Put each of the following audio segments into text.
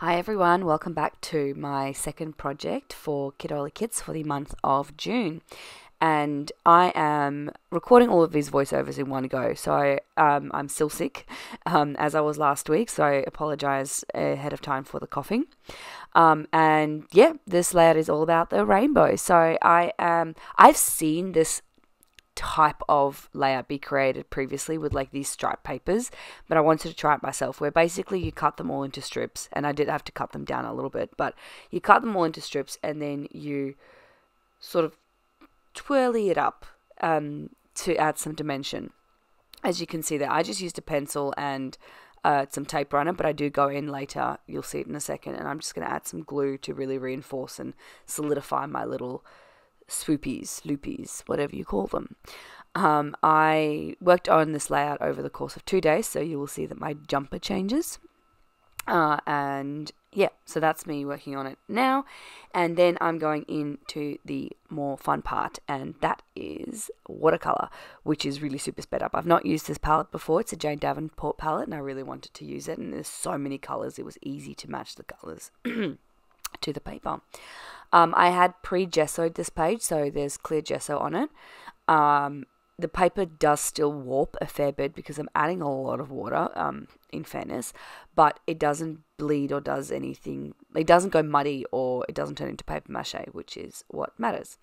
Hi everyone, welcome back to my second project for Kitaholic Kits for the month of June. And I am recording all of these voiceovers in one go, so I'm still sick, as I was last week, so I apologize ahead of time for the coughing. And yeah, this layout is all about the rainbow. So I've seen this type of layout be created previously with like these stripe papers, but I wanted to try it myself, where basically you cut them all into strips, and I did have to cut them down a little bit, but you cut them all into strips and then you sort of twirly it up to add some dimension. As you can see there, I just used a pencil and some tape runner, but I do go in later, you'll see it in a second, and I'm just going to add some glue to really reinforce and solidify my little swoopies, loopies, whatever you call them. I worked on this layout over the course of 2 days, so you will see that my jumper changes. And yeah, so that's me working on it now. And then I'm going into the more fun part, and that is watercolor, which is really super sped up. I've not used this palette before. It's a Jane Davenport palette, and I really wanted to use it. And there's so many colors, it was easy to match the colors to the paper. I had pre-gessoed this page, so there's clear gesso on it. The paper does still warp a fair bit because I'm adding a lot of water, in fairness, but it doesn't bleed or does anything. It doesn't go muddy or it doesn't turn into paper mache, which is what matters.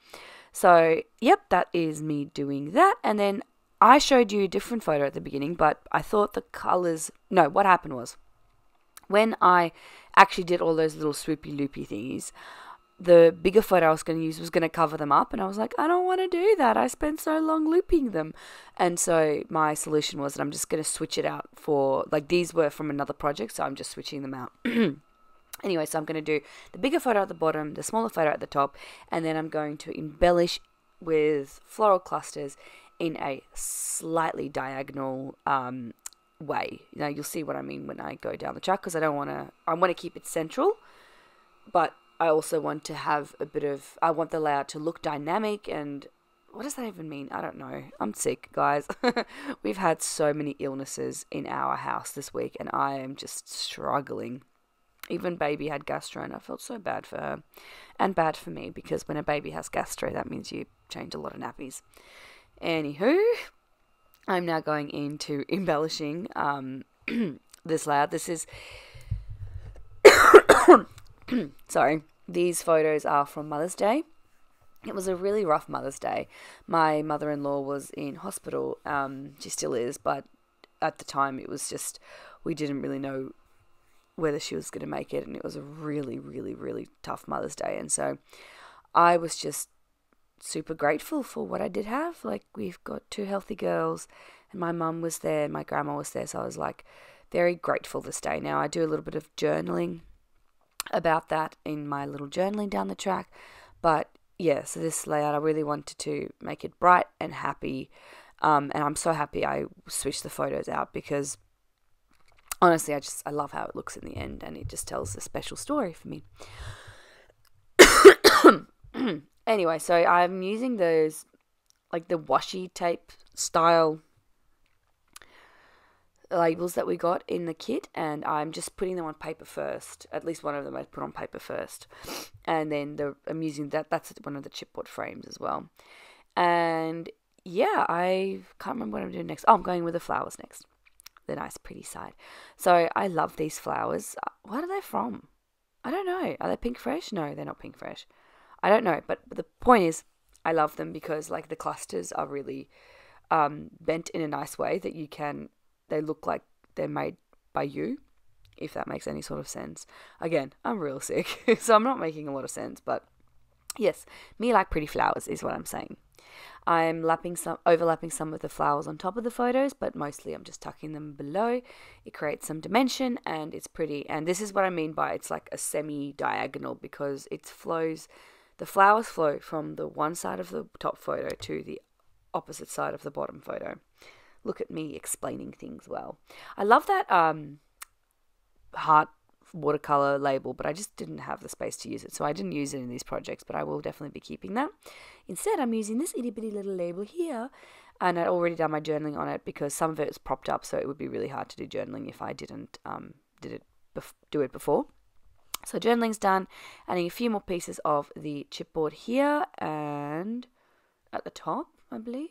So, yep, that is me doing that. And then I showed you a different photo at the beginning, but I thought the colors... No, what happened was, when I actually did all those little swoopy loopy thingies, the bigger photo I was going to use was going to cover them up, and I was like, I don't want to do that. I spent so long looping them. And so my solution was that I'm just going to switch it out for, like, these were from another project, so I'm just switching them out. Anyway, so I'm going to do the bigger photo at the bottom, the smaller photo at the top, and then I'm going to embellish with floral clusters in a slightly diagonal way. Now, you'll see what I mean when I go down the track, because I want to keep it central, but I also want to have a bit of, I want the layout to look dynamic. And what does that even mean? I don't know. I'm sick, guys. We've had so many illnesses in our house this week, and I am just struggling. Even baby had gastro, and I felt so bad for her, and bad for me, because when a baby has gastro, that means you change a lot of nappies. Anywho, I'm now going into embellishing this layout. This is... Sorry, these photos are from Mother's Day. It was a really rough Mother's Day. My mother-in-law was in hospital. She still is, but at the time it was just, we didn't really know whether she was going to make it, and it was a really, really, really tough Mother's Day. And so I was just super grateful for what I did have. Like, we've got 2 healthy girls, and my mum was there, my grandma was there, so I was like very grateful this day. Now, I do a little bit of journaling about that in my little journaling down the track, but yeah, so this layout, I really wanted to make it bright and happy, and I'm so happy I switched the photos out, because honestly I love how it looks in the end, and it just tells a special story for me. Anyway, so I'm using those, like, the washi tape style labels that we got in the kit, and I'm just putting them on paper first. At least one of them I put on paper first, and then I'm using that's one of the chipboard frames as well. And yeah, I can't remember what I'm doing next. Oh, I'm going with the flowers next, the nice pretty side. So I love these flowers. What are they from? I don't know. Are they Pink Fresh? No, they're not Pink Fresh. I don't know, but the point is, I love them because, like, the clusters are really bent in a nice way that they look like they're made by you, if that makes any sort of sense. Again, I'm real sick, so I'm not making a lot of sense, but yes, me like pretty flowers is what I'm saying. I'm overlapping some of the flowers on top of the photos, but mostly I'm just tucking them below. It creates some dimension, and it's pretty. And this is what I mean by it's like a semi-diagonal, because the flowers flow from the one side of the top photo to the opposite side of the bottom photo. Look at me explaining things well. I love that heart watercolor label, but I just didn't have the space to use it, so I didn't use it in these projects, but I will definitely be keeping that. Instead, I'm using this itty bitty little label here, and I'd already done my journaling on it, because some of it is propped up, so it would be really hard to do journaling if I didn't do it before. So journaling's done. Adding a few more pieces of the chipboard here and at the top, I believe.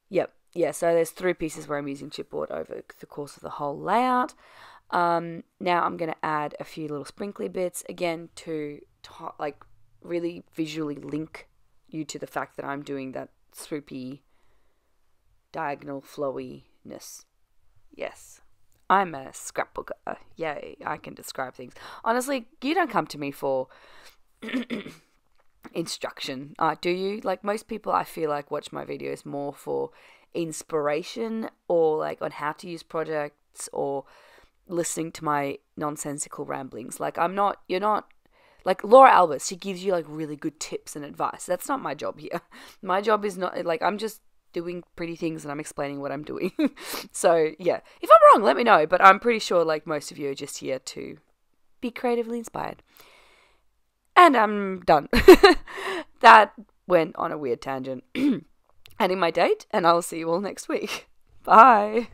Yep. Yeah, so there's 3 pieces where I'm using chipboard over the course of the whole layout. Now I'm going to add a few little sprinkly bits, again, to like really visually link you to the fact that I'm doing that swoopy, diagonal flowiness. Yes. I'm a scrapbooker. Yay, I can describe things. Honestly, you don't come to me for instruction, do you? Like, most people, I feel like, watch my videos more for inspiration or like on how to use projects or listening to my nonsensical ramblings. Like, you're not like Laura Albert. She gives you like really good tips and advice. That's not my job here. My job is not like, I'm just doing pretty things and I'm explaining what I'm doing. So yeah, if I'm wrong, let me know, but I'm pretty sure like most of you are just here to be creatively inspired. And I'm done. That went on a weird tangent. Adding my date, and I'll see you all next week. Bye.